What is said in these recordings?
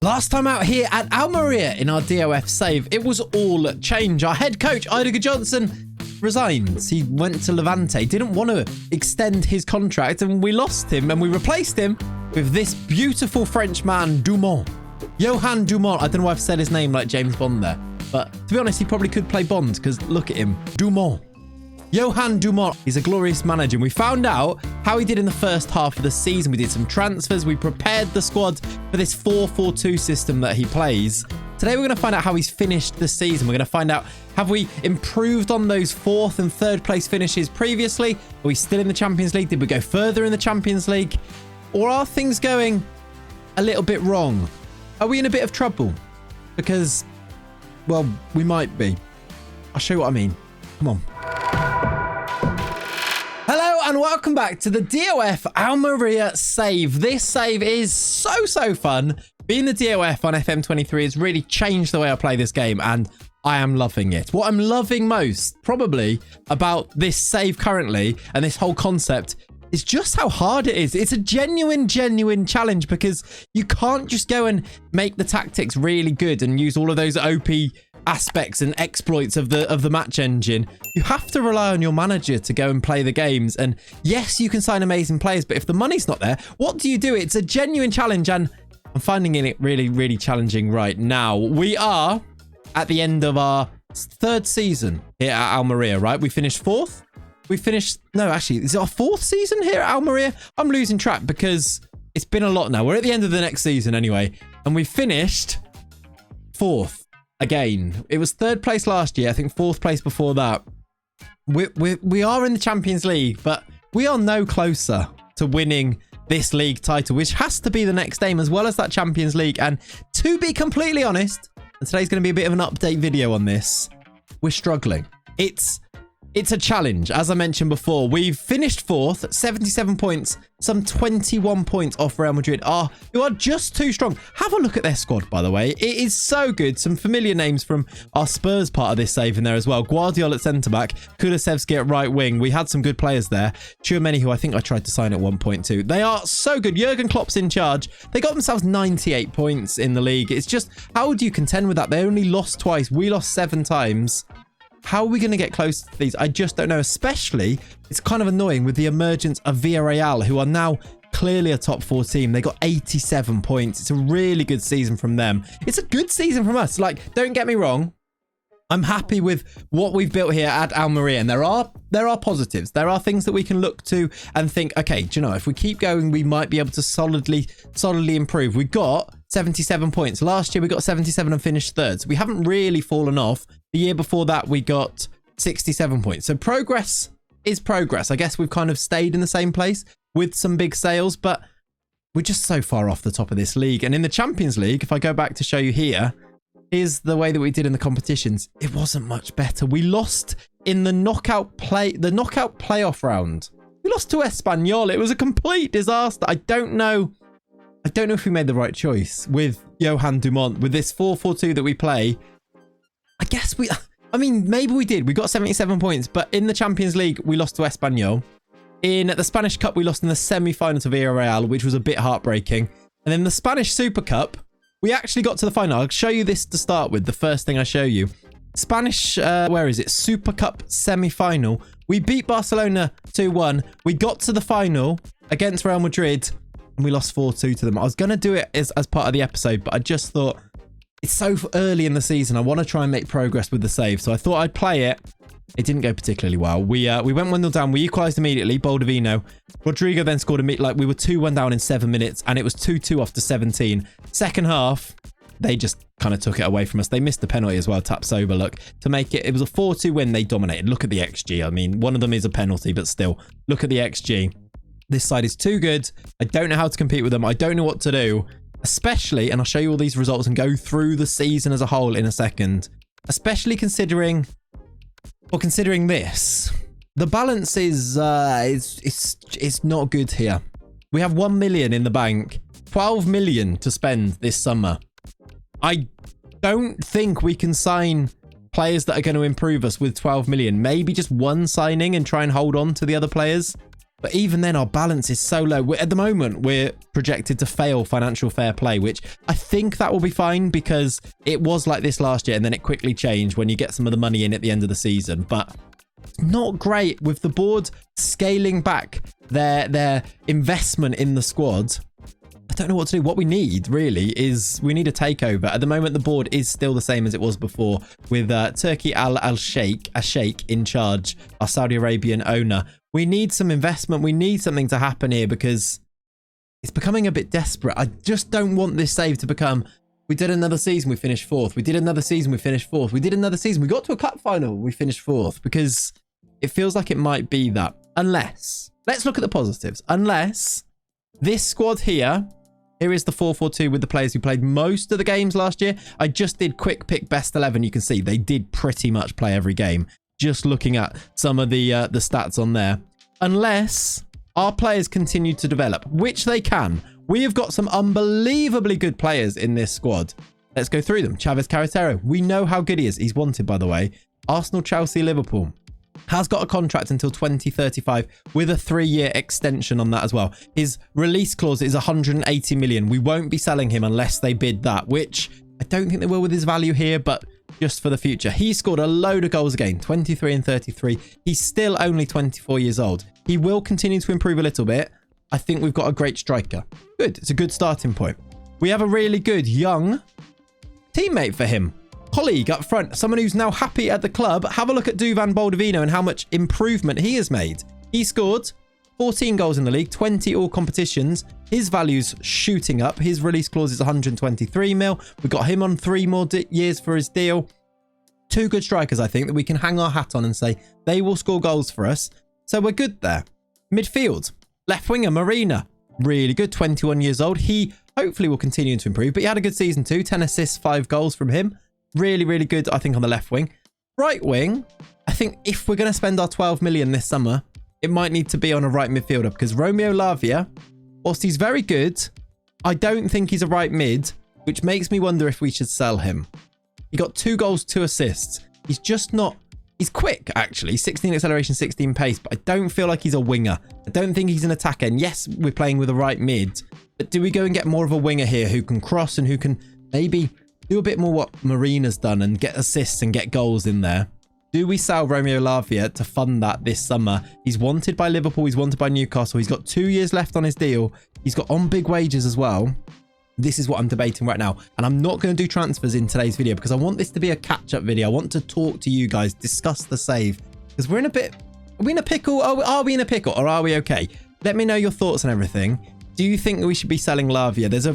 Last time out here at Almeria in our DOF save, it was all change. Our head coach, Idager Johnson, resigns. He went to Levante, didn't want to extend his contract, and we lost him, and we replaced him with this beautiful Frenchman, Dumont. Johan Dumont. I don't know why I've said his name like James Bond there, but to be honest, he probably could play Bond, because look at him. Dumont. Johan Dumont. He's a glorious manager. And we found out how he did in the first half of the season. We did some transfers. We prepared the squad for this 4-4-2 system that he plays. Today, we're going to find out how he's finished the season. We're going to find out, have we improved on those 4th and 3rd place finishes previously? Are we still in the Champions League? Did we go further in the Champions League? Or are things going a little bit wrong? Are we in a bit of trouble? Because, well, we might be. I'll show you what I mean. Come on. Hello and welcome back to the DOF Almeria save. This save is so fun. Being the DOF on FM23 has really changed the way I play this game, and I am loving it. What I'm loving most, probably, about this save currently and this whole concept is just how hard it is. It's a genuine challenge, because you can't just go and make the tactics really good and use all of those OP aspects and exploits of the match engine. You have to rely on your manager to go and play the games. And yes, you can sign amazing players, but if the money's not there, what do you do? It's a genuine challenge, and I'm finding it really challenging right now. We are at the end of our 3rd season here at Almeria, right? We finished 4th. We finished, no, actually, is it our 4th season here at Almeria? I'm losing track because it's been a lot now. We're at the end of the next season anyway, and we finished 4th. Again, it was 3rd place last year. I think 4th place before that. We are in the Champions League, but we are no closer to winning this league title, which has to be the next aim, as well as that Champions League. And to be completely honest, and today's going to be a bit of an update video on this, we're struggling. It's a challenge. As I mentioned before, we've finished 4th, 77 points, some 21 points off Real Madrid, who are just too strong. Have a look at their squad, by the way. It is so good. Some familiar names from our Spurs part of this save in there as well. Guardiola at centre-back, Kulusevski at right wing. We had some good players there. Tchouameni, who I think I tried to sign at one point too. They are so good. Jurgen Klopp's in charge. They got themselves 98 points in the league. It's just, how do you contend with that? They only lost twice. We lost 7 times. How are we going to get close to these? I just don't know. Especially, it's kind of annoying with the emergence of Villarreal, who are now clearly a top 4 team. They got 87 points. It's a really good season from them. It's a good season from us. Like, don't get me wrong. I'm happy with what we've built here at Almeria, and there are positives. There are things that we can look to and think, okay, do you know, if we keep going, we might be able to solidly improve. We got 77 points. Last year, we got 77 and finished 3rd. So we haven't really fallen off. The year before that, we got 67 points. So progress is progress. I guess we've kind of stayed in the same place with some big sales, but we're just so far off the top of this league. And in the Champions League, if I go back to show you here, here's the way that we did in the competitions. It wasn't much better. We lost in the knockout playoff round. We lost to Espanyol. It was a complete disaster. I don't know if we made the right choice with Johan Dumont, with this 4-4-2 that we play. I mean, maybe we did. We got 77 points, but in the Champions League, we lost to Espanyol. In the Spanish Cup, we lost in the semi-final to Villarreal, which was a bit heartbreaking. And in the Spanish Super Cup, we actually got to the final. I'll show you this to start with, the first thing I show you. Spanish, where is it? Super Cup semi-final. We beat Barcelona 2-1. We got to the final against Real Madrid, and we lost 4-2 to them. I was going to do it as part of the episode, but I just thought, it's so early in the season. I want to try and make progress with the save. So I thought I'd play it. It didn't go particularly well. We went 1-0 down. We equalised immediately. Boldovino. Rodrigo then scored we were 2-1 down in 7 minutes, and it was 2-2 after 17. Second half, they just kind of took it away from us. They missed the penalty as well, taps over, look, to make it. It was a 4-2 win. They dominated. Look at the XG. I mean, one of them is a penalty, but still, look at the XG. This side is too good. I don't know how to compete with them. I don't know what to do. Especially, and I'll show you all these results and go through the season as a whole in a second. Especially considering this, the balance is it's not good here. We have 1 million in the bank, 12 million to spend this summer. I don't think we can sign players that are going to improve us with 12 million. Maybe just one signing and try and hold on to the other players. But even then, our balance is so low. At the moment, we're projected to fail financial fair play, which I think that will be fine because it was like this last year and then it quickly changed when you get some of the money in at the end of the season. But not great with the board scaling back their investment in the squad. I don't know what to do. What we need really is we need a takeover. At the moment, the board is still the same as it was before with Turkey Al Sheikh in charge, our Saudi Arabian owner. We need some investment. We need something to happen here because it's becoming a bit desperate. I just don't want this save to become, we did another season, we finished fourth. We did another season, we finished fourth. We did another season, we got to a cup final, we finished fourth, because it feels like it might be that. Unless, let's look at the positives. Unless this squad here is the 4-4-2 with the players who played most of the games last year. I just did quick pick best 11. You can see they did pretty much play every game. Just looking at some of the stats on there. Unless our players continue to develop, which they can. We have got some unbelievably good players in this squad. Let's go through them. Chavez Carretero. We know how good he is. He's wanted, by the way. Arsenal, Chelsea, Liverpool. Has got a contract until 2035 with a 3-year extension on that as well. His release clause is 180 million. We won't be selling him unless they bid that, which I don't think they will with his value here, but just for the future. He scored a load of goals again, 23 and 33. He's still only 24 years old. He will continue to improve a little bit. I think we've got a great striker. Good. It's a good starting point. We have a really good young teammate for him. Colleague up front, someone who's now happy at the club. Have a look at Duvan Baldovino and how much improvement he has made. He scored 14 goals in the league, 20 all competitions. His value's shooting up. His release clause is 123 mil. We got him on 3 more years for his deal. 2 good strikers, I think, that we can hang our hat on and say they will score goals for us. So we're good there. Midfield, left winger Marina, really good, 21 years old. He hopefully will continue to improve, but he had a good season too. 10 assists, 5 goals from him. Really, really good, I think, on the left wing. Right wing, I think if we're going to spend our 12 million this summer, it might need to be on a right midfielder because Romeo Lavia, whilst he's very good, I don't think he's a right mid, which makes me wonder if we should sell him. He got 2 goals, 2 assists. He's just not... He's quick, actually. 16 acceleration, 16 pace, but I don't feel like he's a winger. I don't think he's an attacker. And yes, we're playing with a right mid, but do we go and get more of a winger here who can cross and who can maybe do a bit more what Marina's done and get assists and get goals in there? Do we sell Romeo Lavia to fund that this summer? He's wanted by Liverpool. He's wanted by Newcastle. He's got 2 years left on his deal. He's got on big wages as well. This is what I'm debating right now. And I'm not going to do transfers in today's video because I want this to be a catch-up video. I want to talk to you guys, discuss the save. Because we're in a bit... Are we in a pickle? Are we in a pickle or are we okay? Let me know your thoughts on everything. Do you think we should be selling Lavia? There's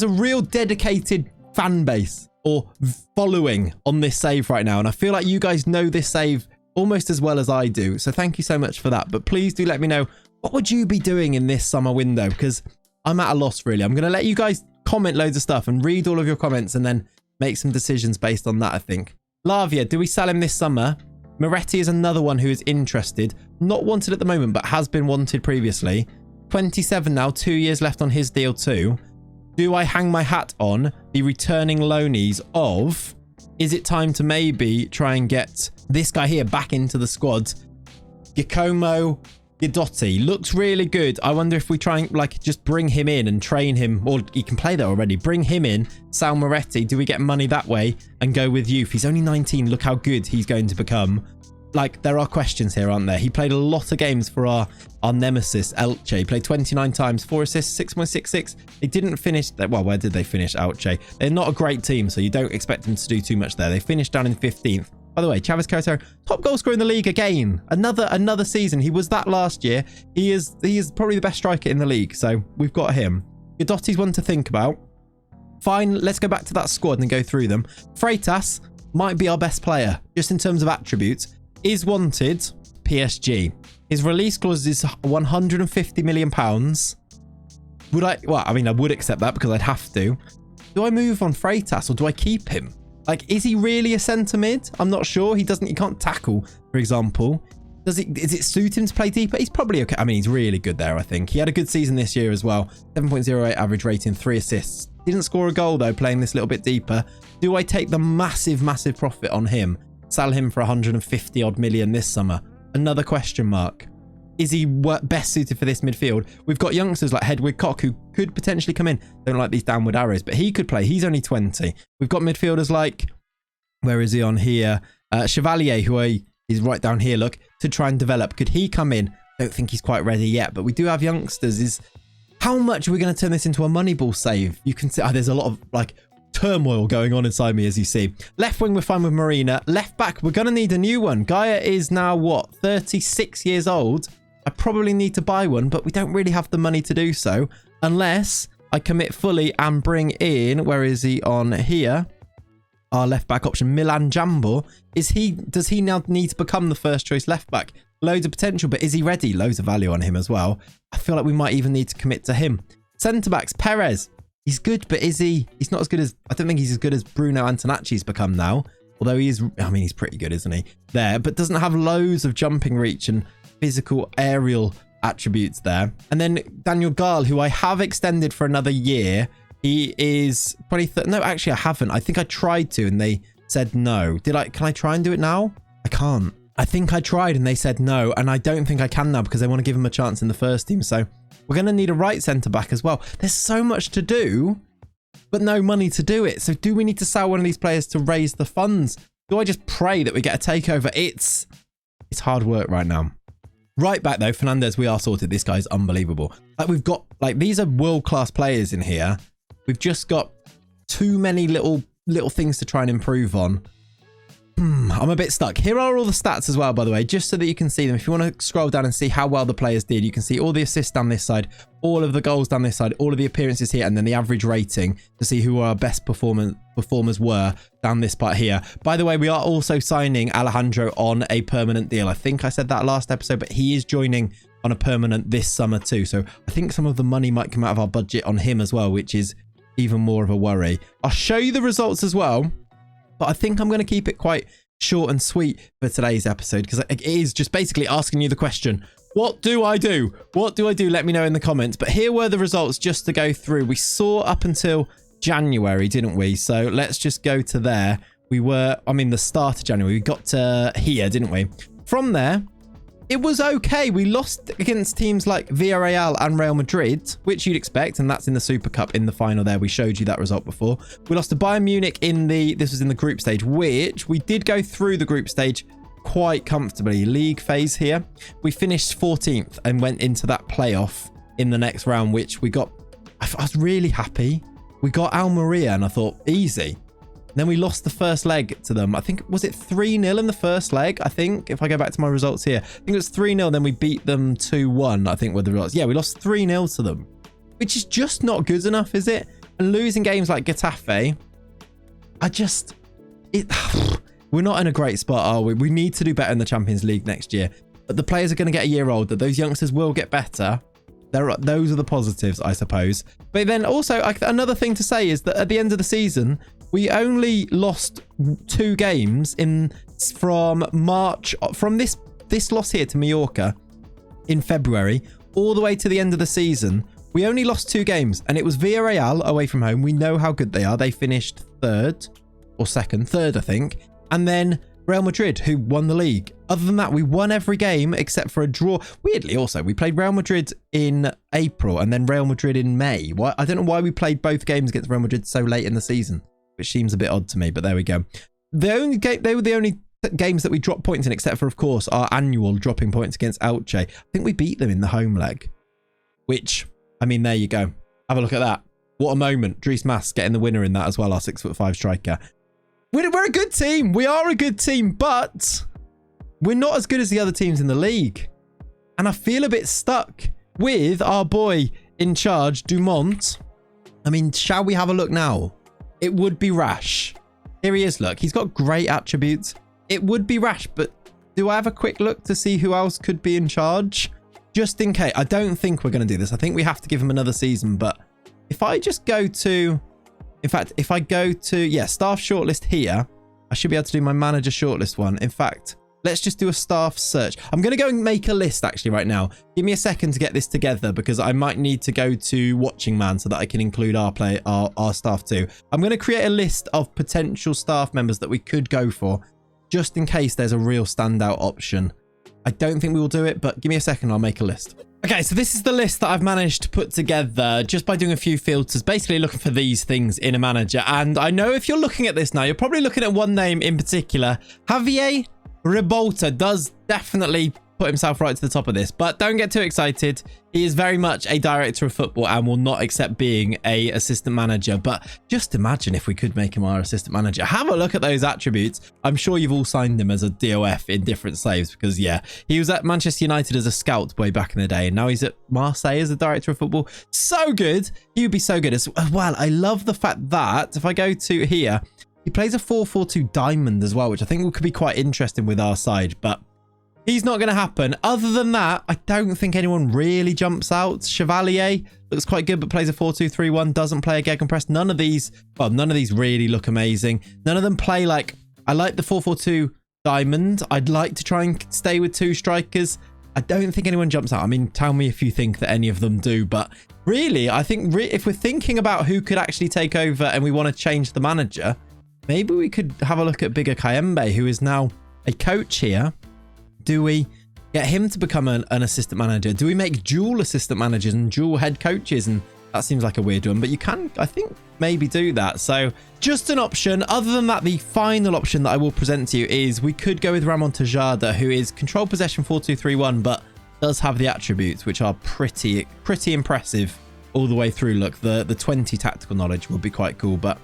a real dedicated fan base or following on this save right now, and I feel like you guys know this save almost as well as I do, so thank you so much for that. But please do let me know, what would you be doing in this summer window? Because I'm at a loss, really. I'm going to let you guys comment loads of stuff and read all of your comments and then make some decisions based on that, I think. Lavia, do we sell him this summer? Moretti is another one who is interested, not wanted at the moment but has been wanted previously. 27 now, 2 years left on his deal too. Do I hang my hat on the returning loanies of... Is it time to maybe try and get this guy here back into the squad? Giacomo Guidotti looks really good. I wonder if we try and just bring him in and train him, or he can play there already. Bring him in, Sal Moretti. Do we get money that way and go with youth? He's only 19. Look how good he's going to become. There are questions here, aren't there? He played a lot of games for our nemesis, Elche. He played 29 times, 4 assists, 6.66. They didn't finish... Well, where did they finish, Elche? They're not a great team, so you don't expect them to do too much there. They finished down in 15th. By the way, Chavez Carretero, top goal scorer in the league again. Another season. He was that last year. He is probably the best striker in the league, so we've got him. Guidotti's one to think about. Fine, let's go back to that squad and go through them. Freitas might be our best player, just in terms of attributes. Is wanted, PSG. His release clause is £150 million. Would I... Well, I mean, I would accept that because I'd have to. Do I move on Freitas or do I keep him? Is he really a centre mid? I'm not sure. He can't tackle, for example. Does it suit him to play deeper? He's probably okay. I mean, he's really good there, I think. He had a good season this year as well. 7.08 average rating, 3 assists. Didn't score a goal, though, playing this little bit deeper. Do I take the massive profit on him? Sell him for 150 odd million this summer? Another question mark. is he best suited for this midfield? We've got youngsters like Hedwig Koch who could potentially come in. Don't like these downward arrows, but he could play. He's only 20. We've got midfielders like, where is he on here? Chevalier, who is right down here, look, to try and develop. Could he come in? Don't think he's quite ready yet, but we do have youngsters. How much are we going to turn this into a Moneyball save? You can see there's a lot of like turmoil going on inside me, as you see. Left wing, we're fine with Marina. Left back, we're going to need a new one. Gaia is now, what, 36 years old? I probably need to buy one, but we don't really have the money to do so unless I commit fully and bring in, where is he on here? Our left back option, Milan Jambor. Does he now need to become the first choice left back? Loads of potential, but is he ready? Loads of value on him as well. I feel like we might even need to commit to him. Centre backs, Perez. He's good, but is he? He's not as good as, I don't think he's as good as Bruno Antonacci's become now. Although he is, I mean, he's pretty good, isn't he? There, but doesn't have loads of jumping reach and physical aerial attributes there. And then Daniel Gahl, who I have extended for another year. He is 23. No, actually, I haven't. I think I tried to and they said no. Can I try and do it now? I can't. I think I tried and they said no. And I don't think I can now because they want to give him a chance in the first team. So we're going to need a right centre back as well. There's so much to do, but no money to do it. So do we need to sell one of these players to raise the funds? Do I just pray that we get a takeover? It's hard work right now. Right back though, Fernandez, we are sorted. This guy's unbelievable. Like we've got, like, these are world-class players in here. We've just got too many little things to try and improve on. I'm a bit stuck. Here are all the stats as well, by the way, just so that you can see them. If you want to scroll down and see how well the players did, you can see all the assists down this side, all of the goals down this side, all of the appearances here, and then the average rating to see who our best performers were down this part here. By the way, we are also signing Alejandro on a permanent deal. I think I said that last episode, but he is joining on a permanent this summer too. So I think some of the money might come out of our budget on him as well, which is even more of a worry. I'll show you the results as well, but I think I'm going to keep it quite short and sweet for today's episode because it is just basically asking you the question, what do I do? What do I do? Let me know in the comments. But here were the results just to go through. We saw up until January, didn't we? So let's just go to there. We were, I mean, the start of January. We got to here, didn't we? From there, it was okay. We lost against teams like Villarreal and Real Madrid, which you'd expect, and that's in the Super Cup in the final there. We showed you that result before. We lost to Bayern Munich this was in the group stage, which we did go through the group stage quite comfortably. League phase here. We finished 14th and went into that playoff in the next round, which we got, I was really happy. We got Almeria and I thought, easy. Then we lost the first leg to them. I think, was it 3-0 in the first leg? I think, if I go back to my results here, I think it was 3-0. Then we beat them 2-1, I think, were the results. Yeah, we lost 3-0 to them, which is just not good enough, is it? And losing games like Getafe, we're not in a great spot, are we? We need to do better in the Champions League next year. But the players are going to get a year older. Those youngsters will get better. Those are the positives, I suppose. But then also, another thing to say is that at the end of the season, we only lost 2 games from March, from this loss here to Mallorca in February, all the way to the end of the season. We only lost 2 games, and it was Villarreal away from home. We know how good they are. They finished 3rd, I think. And then Real Madrid, who won the league. Other than that, we won every game except for a draw. Weirdly, also, we played Real Madrid in April and then Real Madrid in May. I don't know why we played both games against Real Madrid so late in the season, which seems a bit odd to me, but there we go. They were the only games that we dropped points in, except for, of course, our annual dropping points against Elche. I think we beat them in the home leg, which, I mean, there you go. Have a look at that. What a moment. Dries Mas getting the winner in that as well, our 6'5" striker. We're a good team. We are a good team, but we're not as good as the other teams in the league. And I feel a bit stuck with our boy in charge, Dumont. I mean, shall we have a look now? It would be rash. Here he is, look. He's got great attributes. It would be rash, but do I have a quick look to see who else could be in charge? Just in case. I don't think we're going to do this. I think we have to give him another season, but if I just go to... In fact, if I go to, staff shortlist here, I should be able to do my manager shortlist one. In fact, let's just do a staff search. I'm going to go and make a list actually right now. Give me a second to get this together because I might need to go to Watching Man so that I can include our staff too. I'm going to create a list of potential staff members that we could go for just in case there's a real standout option. I don't think we will do it, but give me a second. I'll make a list. Okay, so this is the list that I've managed to put together just by doing a few filters, basically looking for these things in a manager. And I know if you're looking at this now, you're probably looking at one name in particular. Javier Ribalta does definitely put himself right to the top of this, but don't get too excited. He is very much a director of football and will not accept being a assistant manager. But just imagine if we could make him our assistant manager. Have a look at those attributes. I'm sure you've all signed him as a DOF in different saves because, yeah, he was at Manchester United as a scout way back in the day, and now he's at Marseille as a director of football. So good. He would be so good as well. I love the fact that if I go to here, he plays a 4-4-2 diamond as well, which I think could be quite interesting with our side, but he's not going to happen. Other than that, I don't think anyone really jumps out. Chevalier looks quite good, but plays a 4-2-3-1, doesn't play a gegenpress. None of these really look amazing. None of them play like, I like the 4-4-2 diamond. I'd like to try and stay with 2 strikers. I don't think anyone jumps out. I mean, tell me if you think that any of them do, but really, I think if we're thinking about who could actually take over and we want to change the manager, maybe we could have a look at Bigger Kayembe, who is now a coach here. Do we get him to become an assistant manager? Do we make dual assistant managers and dual head coaches? And that seems like a weird one, but you can, I think, maybe do that. So just an option. Other than that, the final option that I will present to you is we could go with Ramon Tejada, who is control possession 4-2-3-1, but does have the attributes, which are pretty impressive all the way through. Look, the 20 tactical knowledge would be quite cool, but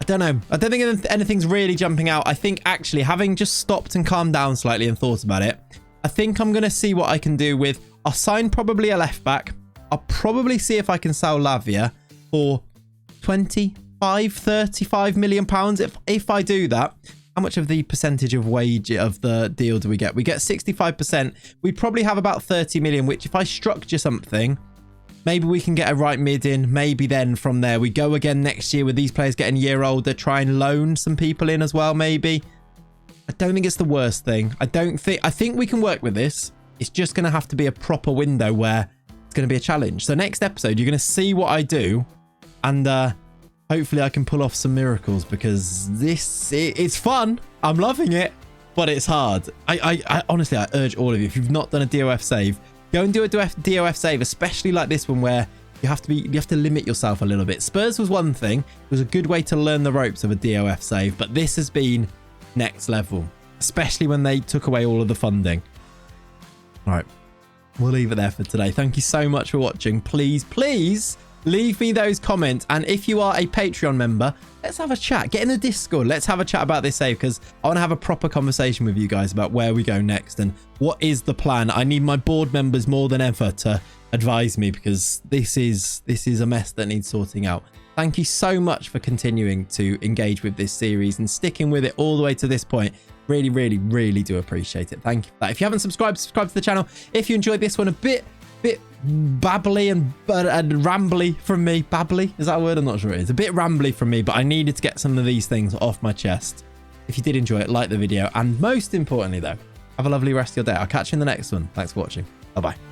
I don't know. I don't think anything's really jumping out. I think actually having just stopped and calmed down slightly and thought about it, I think I'm going to see what I can do with, I'll sign probably a left back. I'll probably see if I can sell Lavia for 35 million pounds. If I do that, how much of the percentage of wage of the deal do we get? We get 65%. We probably have about 30 million, which if I structure something, maybe we can get a right mid in. Maybe then from there we go again next year with these players getting a year older. Try and loan some people in as well, maybe. I don't think it's the worst thing. I think we can work with this. It's just going to have to be a proper window where it's going to be a challenge. So next episode, you're going to see what I do. And hopefully I can pull off some miracles because it's fun. I'm loving it, but it's hard. I honestly, I urge all of you, if you've not done a DOF save, go and do a DOF save, especially like this one where you have to limit yourself a little bit. Spurs was one thing. It was a good way to learn the ropes of a DOF save, but this has been next level, especially when they took away all of the funding. All right, we'll leave it there for today. Thank you so much for watching. Please leave me those comments, and if you are a Patreon member, let's have a chat. Get in the Discord. Let's have a chat about this save because I want to have a proper conversation with you guys about where we go next and what is the plan. I need my board members more than ever to advise me because this is a mess that needs sorting out. Thank you so much for continuing to engage with this series and sticking with it all the way to this point. Really do appreciate it. Thank you for that. If you haven't subscribed to the channel. If you enjoyed this one, a bit babbly and rambly from me. Babbly, is that a word? I'm not sure it is. A bit rambly from me, but I needed to get some of these things off my chest. If you did enjoy it, like the video, and most importantly though, have a lovely rest of your day. I'll catch you in the next one. Thanks for watching. Bye bye.